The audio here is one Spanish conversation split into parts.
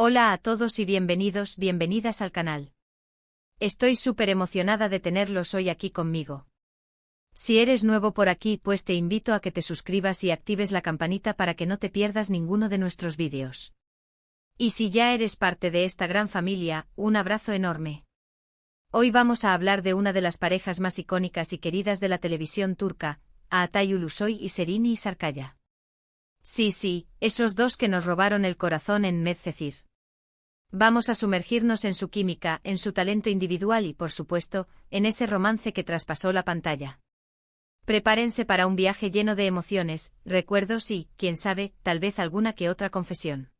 Hola a todos y bienvenidas al canal. Estoy súper emocionada de tenerlos hoy aquí conmigo. Si eres nuevo por aquí, pues te invito a que te suscribas y actives la campanita para que no te pierdas ninguno de nuestros vídeos. Y si ya eres parte de esta gran familia, un abrazo enorme. Hoy vamos a hablar de una de las parejas más icónicas y queridas de la televisión turca, Altay Ulusoy y Serini Sarıkaya. Sí, esos dos que nos robaron el corazón en Medcezir. Vamos a sumergirnos en su química, en su talento individual y, por supuesto, en ese romance que traspasó la pantalla. Prepárense para un viaje lleno de emociones, recuerdos y, quién sabe, tal vez alguna que otra confesión.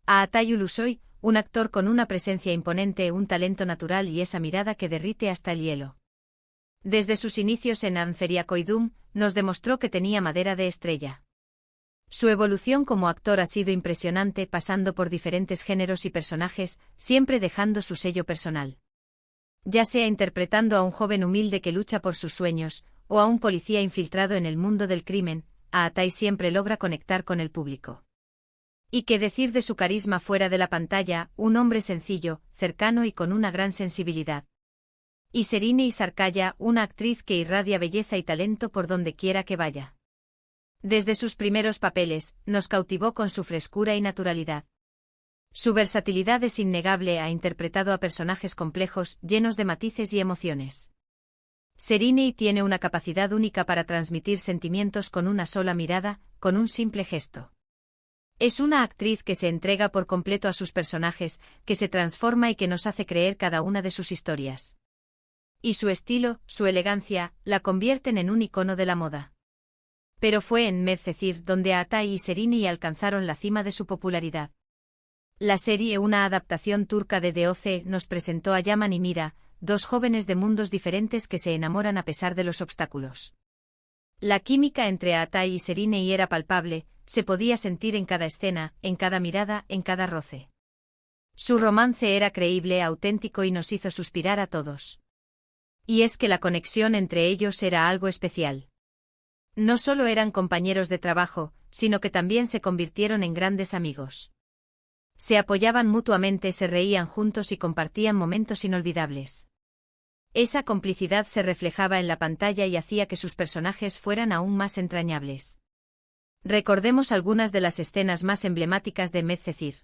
Altay Ulusoy, un actor con una presencia imponente, un talento natural y esa mirada que derrite hasta el hielo. Desde sus inicios en Anferiakoydum, nos demostró que tenía madera de estrella. Su evolución como actor ha sido impresionante, pasando por diferentes géneros y personajes, siempre dejando su sello personal. Ya sea interpretando a un joven humilde que lucha por sus sueños, o a un policía infiltrado en el mundo del crimen, Altay siempre logra conectar con el público. Y qué decir de su carisma fuera de la pantalla, un hombre sencillo, cercano y con una gran sensibilidad. Y Serini Sarıkaya, una actriz que irradia belleza y talento por donde quiera que vaya. Desde sus primeros papeles, nos cautivó con su frescura y naturalidad. Su versatilidad es innegable, ha interpretado a personajes complejos, llenos de matices y emociones. Serini tiene una capacidad única para transmitir sentimientos con una sola mirada, con un simple gesto. Es una actriz que se entrega por completo a sus personajes, que se transforma y que nos hace creer cada una de sus historias. Y su estilo, su elegancia, la convierten en un icono de la moda. Pero fue en Medcezir donde Altay y Serini alcanzaron la cima de su popularidad. La serie, una adaptación turca de DOC, nos presentó a Yaman y Mira, dos jóvenes de mundos diferentes que se enamoran a pesar de los obstáculos. La química entre Altay y Serini era palpable, se podía sentir en cada escena, en cada mirada, en cada roce. Su romance era creíble, auténtico y nos hizo suspirar a todos. Y es que la conexión entre ellos era algo especial. No solo eran compañeros de trabajo, sino que también se convirtieron en grandes amigos. Se apoyaban mutuamente, se reían juntos y compartían momentos inolvidables. Esa complicidad se reflejaba en la pantalla y hacía que sus personajes fueran aún más entrañables. Recordemos algunas de las escenas más emblemáticas de Medcezir.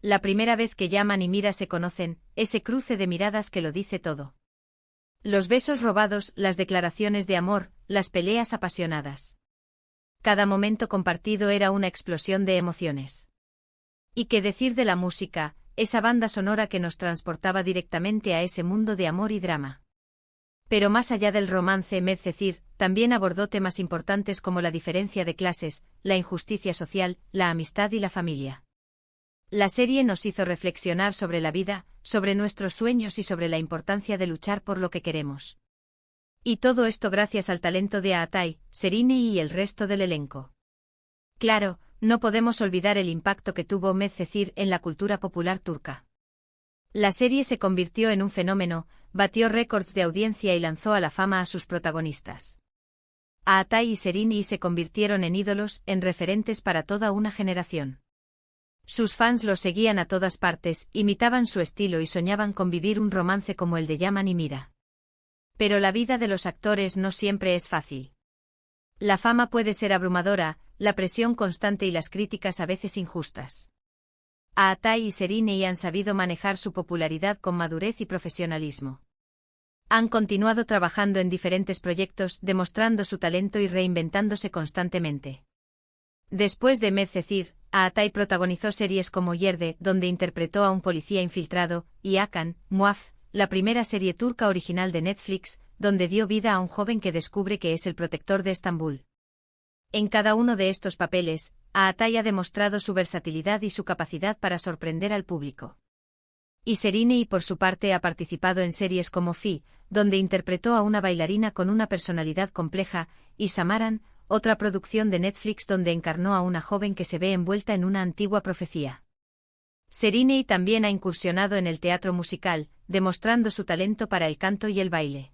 La primera vez que Yaman y Mira se conocen, ese cruce de miradas que lo dice todo. Los besos robados, las declaraciones de amor, las peleas apasionadas. Cada momento compartido era una explosión de emociones. Y qué decir de la música, esa banda sonora que nos transportaba directamente a ese mundo de amor y drama. Pero más allá del romance, Medcezir también abordó temas importantes como la diferencia de clases, la injusticia social, la amistad y la familia. La serie nos hizo reflexionar sobre la vida, sobre nuestros sueños y sobre la importancia de luchar por lo que queremos. Y todo esto gracias al talento de Altay, Serini y el resto del elenco. Claro, no podemos olvidar el impacto que tuvo Medcezir en la cultura popular turca. La serie se convirtió en un fenómeno, batió récords de audiencia y lanzó a la fama a sus protagonistas. Altay y Serini se convirtieron en ídolos, en referentes para toda una generación. Sus fans los seguían a todas partes, imitaban su estilo y soñaban con vivir un romance como el de Yaman y Mira. Pero la vida de los actores no siempre es fácil. La fama puede ser abrumadora, la presión constante y las críticas a veces injustas. Altay y Serini han sabido manejar su popularidad con madurez y profesionalismo. Han continuado trabajando en diferentes proyectos, demostrando su talento y reinventándose constantemente. Después de Medcezir, Altay protagonizó series como Yerde, donde interpretó a un policía infiltrado, y Hakan, Muaf, la primera serie turca original de Netflix, donde dio vida a un joven que descubre que es el protector de Estambul. En cada uno de estos papeles, Altay ha demostrado su versatilidad y su capacidad para sorprender al público. Y Serini, por su parte, ha participado en series como Fi, donde interpretó a una bailarina con una personalidad compleja, y Samaran, otra producción de Netflix donde encarnó a una joven que se ve envuelta en una antigua profecía. Serini también ha incursionado en el teatro musical, demostrando su talento para el canto y el baile.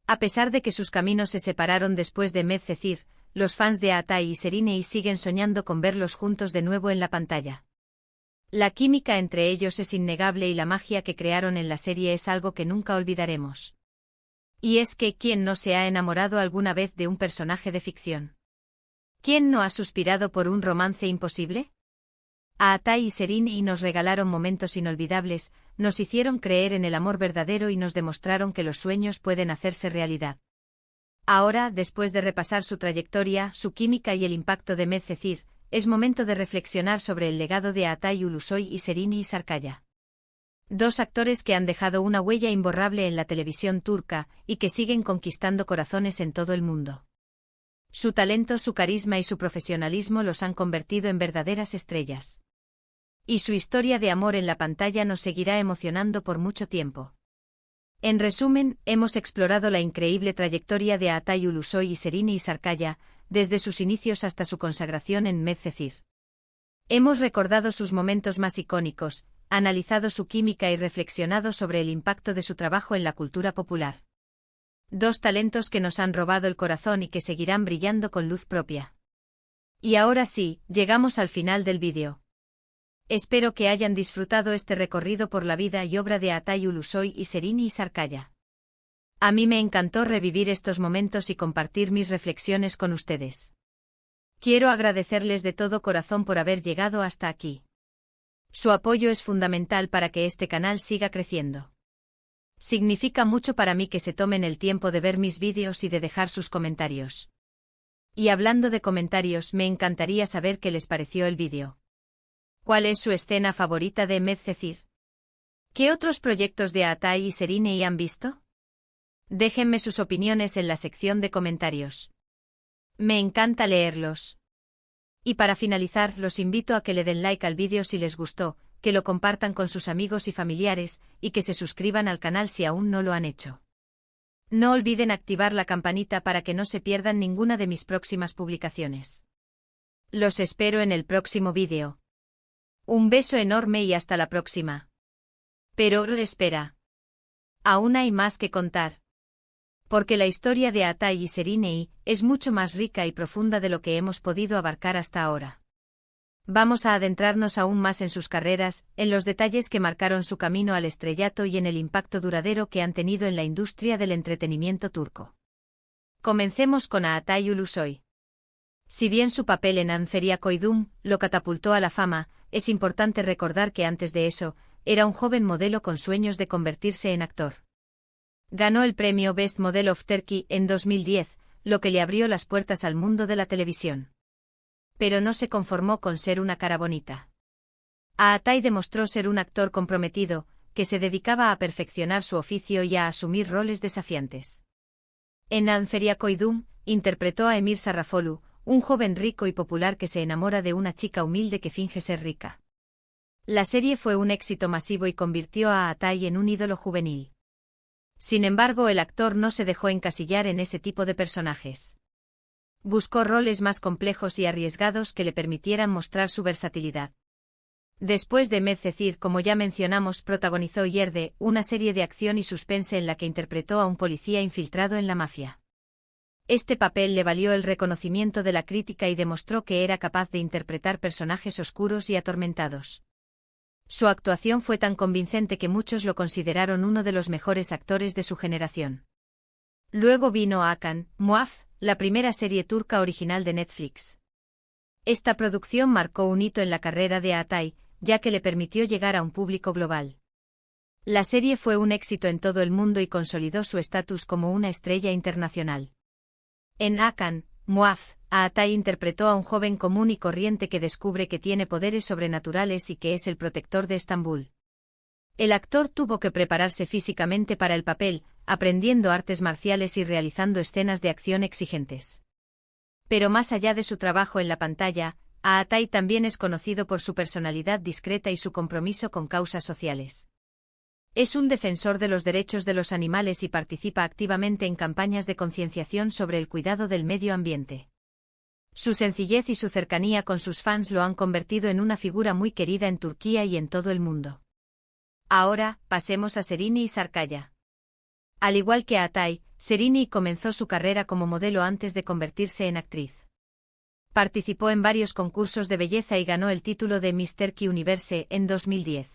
A pesar de que sus caminos se separaron después de Medcezir, los fans de Altay y Serini siguen soñando con verlos juntos de nuevo en la pantalla. La química entre ellos es innegable y la magia que crearon en la serie es algo que nunca olvidaremos. Y es que, ¿quién no se ha enamorado alguna vez de un personaje de ficción? ¿Quién no ha suspirado por un romance imposible? Aatai y Serini nos regalaron momentos inolvidables, nos hicieron creer en el amor verdadero y nos demostraron que los sueños pueden hacerse realidad. Ahora, después de repasar su trayectoria, su química y el impacto de Medcezir, es momento de reflexionar sobre el legado de Aatai Ulusoy y Serini Sarkaya. Dos actores que han dejado una huella imborrable en la televisión turca y que siguen conquistando corazones en todo el mundo. Su talento, su carisma y su profesionalismo los han convertido en verdaderas estrellas. Y su historia de amor en la pantalla nos seguirá emocionando por mucho tiempo. En resumen, hemos explorado la increíble trayectoria de Aatai Ulusoy y Serini Sarkaya, desde sus inicios hasta su consagración en Medcezir. Hemos recordado sus momentos más icónicos, analizado su química y reflexionado sobre el impacto de su trabajo en la cultura popular. Dos talentos que nos han robado el corazón y que seguirán brillando con luz propia. Y ahora sí, llegamos al final del vídeo. Espero que hayan disfrutado este recorrido por la vida y obra de Aatai Ulusoy y Serini Sarkaya. A mí me encantó revivir estos momentos y compartir mis reflexiones con ustedes. Quiero agradecerles de todo corazón por haber llegado hasta aquí. Su apoyo es fundamental para que este canal siga creciendo. Significa mucho para mí que se tomen el tiempo de ver mis vídeos y de dejar sus comentarios. Y hablando de comentarios, me encantaría saber qué les pareció el vídeo. ¿Cuál es su escena favorita de Medcezir? ¿Qué otros proyectos de Aatai y Serini han visto? Déjenme sus opiniones en la sección de comentarios. Me encanta leerlos. Y para finalizar, los invito a que le den like al vídeo si les gustó, que lo compartan con sus amigos y familiares, y que se suscriban al canal si aún no lo han hecho. No olviden activar la campanita para que no se pierdan ninguna de mis próximas publicaciones. Los espero en el próximo vídeo. Un beso enorme y hasta la próxima. Pero espera. Aún hay más que contar. Porque la historia de Aatai y Serini es mucho más rica y profunda de lo que hemos podido abarcar hasta ahora. Vamos a adentrarnos aún más en sus carreras, en los detalles que marcaron su camino al estrellato y en el impacto duradero que han tenido en la industria del entretenimiento turco. Comencemos con Aatai Ulusoy. Si bien su papel en Anferia Koydum lo catapultó a la fama, es importante recordar que antes de eso, era un joven modelo con sueños de convertirse en actor. Ganó el premio Best Model of Turkey en 2010, lo que le abrió las puertas al mundo de la televisión. Pero no se conformó con ser una cara bonita. Aatai demostró ser un actor comprometido, que se dedicaba a perfeccionar su oficio y a asumir roles desafiantes. En Anferia Koydum, interpretó a Emir Sarrafolu, un joven rico y popular que se enamora de una chica humilde que finge ser rica. La serie fue un éxito masivo y convirtió a Aatai en un ídolo juvenil. Sin embargo, el actor no se dejó encasillar en ese tipo de personajes. Buscó roles más complejos y arriesgados que le permitieran mostrar su versatilidad. Después de Medcezir, como ya mencionamos, protagonizó Yerde, una serie de acción y suspense en la que interpretó a un policía infiltrado en la mafia. Este papel le valió el reconocimiento de la crítica y demostró que era capaz de interpretar personajes oscuros y atormentados. Su actuación fue tan convincente que muchos lo consideraron uno de los mejores actores de su generación. Luego vino Hakan, Muaf, la primera serie turca original de Netflix. Esta producción marcó un hito en la carrera de Aatai, ya que le permitió llegar a un público global. La serie fue un éxito en todo el mundo y consolidó su estatus como una estrella internacional. En Hakan, Muaf, Aatai interpretó a un joven común y corriente que descubre que tiene poderes sobrenaturales y que es el protector de Estambul. El actor tuvo que prepararse físicamente para el papel, aprendiendo artes marciales y realizando escenas de acción exigentes. Pero más allá de su trabajo en la pantalla, Aatai también es conocido por su personalidad discreta y su compromiso con causas sociales. Es un defensor de los derechos de los animales y participa activamente en campañas de concienciación sobre el cuidado del medio ambiente. Su sencillez y su cercanía con sus fans lo han convertido en una figura muy querida en Turquía y en todo el mundo. Ahora, pasemos a Serini Sarkaya. Al igual que Aatai, Serini comenzó su carrera como modelo antes de convertirse en actriz. Participó en varios concursos de belleza y ganó el título de Miss Turkey Universe en 2010.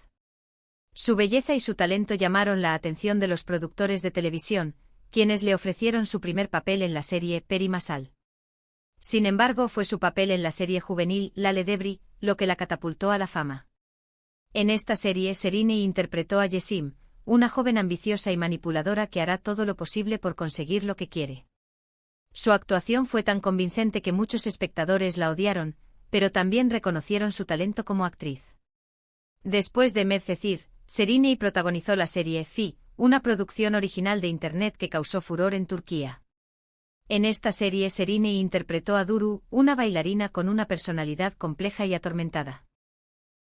Su belleza y su talento llamaron la atención de los productores de televisión, quienes le ofrecieron su primer papel en la serie Peri Masal. Sin embargo, fue su papel en la serie juvenil Lale Debri lo que la catapultó a la fama. En esta serie, Serine interpretó a Yesim, una joven ambiciosa y manipuladora que hará todo lo posible por conseguir lo que quiere. Su actuación fue tan convincente que muchos espectadores la odiaron, pero también reconocieron su talento como actriz. Después de Medcezir, Serine protagonizó la serie Fi, una producción original de Internet que causó furor en Turquía. En esta serie Serine interpretó a Duru, una bailarina con una personalidad compleja y atormentada.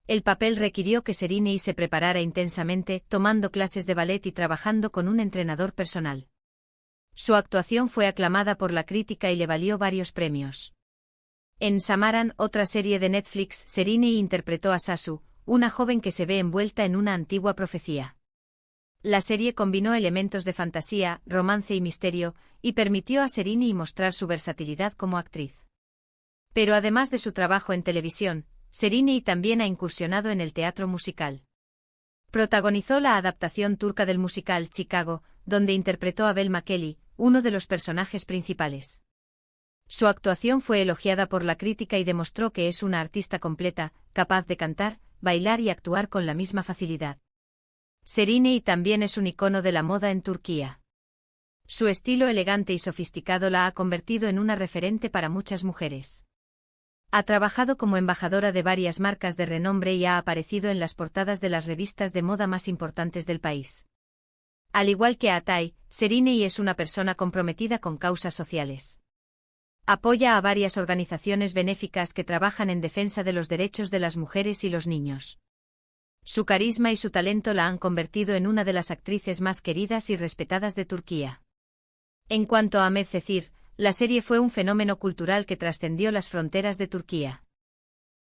El papel requirió que Serine se preparara intensamente, tomando clases de ballet y trabajando con un entrenador personal. Su actuación fue aclamada por la crítica y le valió varios premios. En Samaran, otra serie de Netflix, Serine interpretó a Sasu, una joven que se ve envuelta en una antigua profecía. La serie combinó elementos de fantasía, romance y misterio, y permitió a Serine mostrar su versatilidad como actriz. Pero además de su trabajo en televisión, Serine también ha incursionado en el teatro musical. Protagonizó la adaptación turca del musical Chicago, donde interpretó a Belma Kelly, uno de los personajes principales. Su actuación fue elogiada por la crítica y demostró que es una artista completa, capaz de cantar, bailar y actuar con la misma facilidad. Serine también es un icono de la moda en Turquía. Su estilo elegante y sofisticado la ha convertido en una referente para muchas mujeres. Ha trabajado como embajadora de varias marcas de renombre y ha aparecido en las portadas de las revistas de moda más importantes del país. Al igual que Atay, Serine es una persona comprometida con causas sociales. Apoya a varias organizaciones benéficas que trabajan en defensa de los derechos de las mujeres y los niños. Su carisma y su talento la han convertido en una de las actrices más queridas y respetadas de Turquía. En cuanto a Medcezir, la serie fue un fenómeno cultural que trascendió las fronteras de Turquía.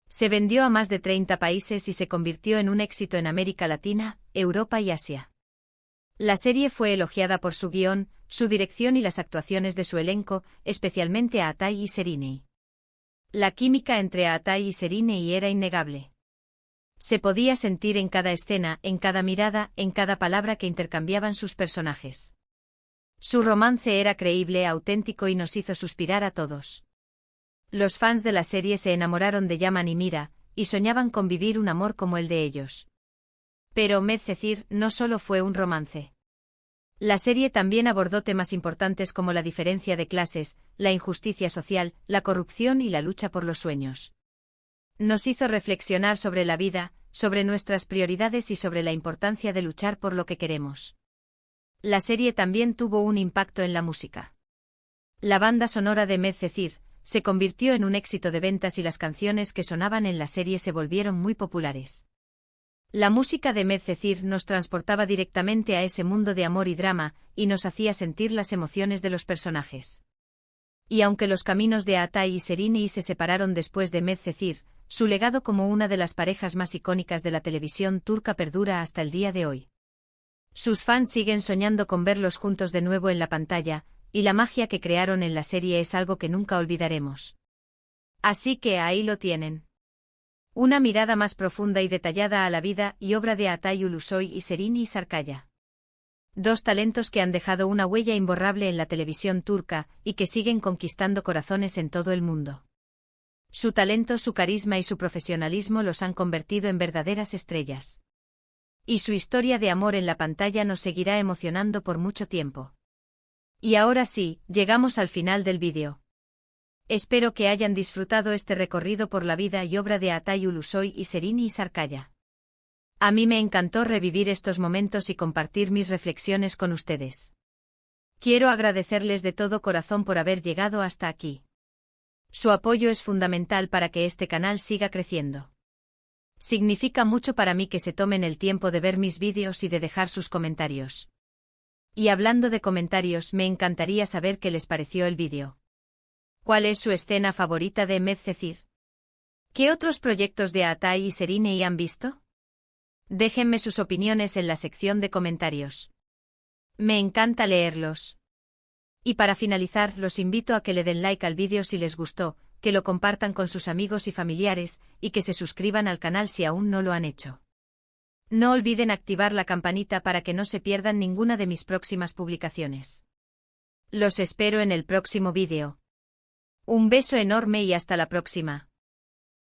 Se vendió a más de 30 países y se convirtió en un éxito en América Latina, Europa y Asia. La serie fue elogiada por su guión, su dirección y las actuaciones de su elenco, especialmente a Atay y Serine. La química entre Atay y Serine era innegable. Se podía sentir en cada escena, en cada mirada, en cada palabra que intercambiaban sus personajes. Su romance era creíble, auténtico y nos hizo suspirar a todos. Los fans de la serie se enamoraron de Yaman y Mira, y soñaban con vivir un amor como el de ellos. Pero Medcezir no solo fue un romance. La serie también abordó temas importantes como la diferencia de clases, la injusticia social, la corrupción y la lucha por los sueños. Nos hizo reflexionar sobre la vida, sobre nuestras prioridades y sobre la importancia de luchar por lo que queremos. La serie también tuvo un impacto en la música. La banda sonora de Medcezir se convirtió en un éxito de ventas y las canciones que sonaban en la serie se volvieron muy populares. La música de Medcezir nos transportaba directamente a ese mundo de amor y drama, y nos hacía sentir las emociones de los personajes. Y aunque los caminos de Atay y Serine se separaron después de Medcezir, su legado como una de las parejas más icónicas de la televisión turca perdura hasta el día de hoy. Sus fans siguen soñando con verlos juntos de nuevo en la pantalla, y la magia que crearon en la serie es algo que nunca olvidaremos. Así que ahí lo tienen. Una mirada más profunda y detallada a la vida y obra de Atay Ulusoy y Serine Sarkaya. Dos talentos que han dejado una huella imborrable en la televisión turca y que siguen conquistando corazones en todo el mundo. Su talento, su carisma y su profesionalismo los han convertido en verdaderas estrellas. Y su historia de amor en la pantalla nos seguirá emocionando por mucho tiempo. Y ahora sí, llegamos al final del vídeo. Espero que hayan disfrutado este recorrido por la vida y obra de Atay Ulusoy y Serine Sarkaya. A mí me encantó revivir estos momentos y compartir mis reflexiones con ustedes. Quiero agradecerles de todo corazón por haber llegado hasta aquí. Su apoyo es fundamental para que este canal siga creciendo. Significa mucho para mí que se tomen el tiempo de ver mis vídeos y de dejar sus comentarios. Y hablando de comentarios, me encantaría saber qué les pareció el vídeo. ¿Cuál es su escena favorita de Medcezir? ¿Qué otros proyectos de Atay y Serine han visto? Déjenme sus opiniones en la sección de comentarios. Me encanta leerlos. Y para finalizar, los invito a que le den like al vídeo si les gustó, que lo compartan con sus amigos y familiares, y que se suscriban al canal si aún no lo han hecho. No olviden activar la campanita para que no se pierdan ninguna de mis próximas publicaciones. Los espero en el próximo vídeo. Un beso enorme y hasta la próxima.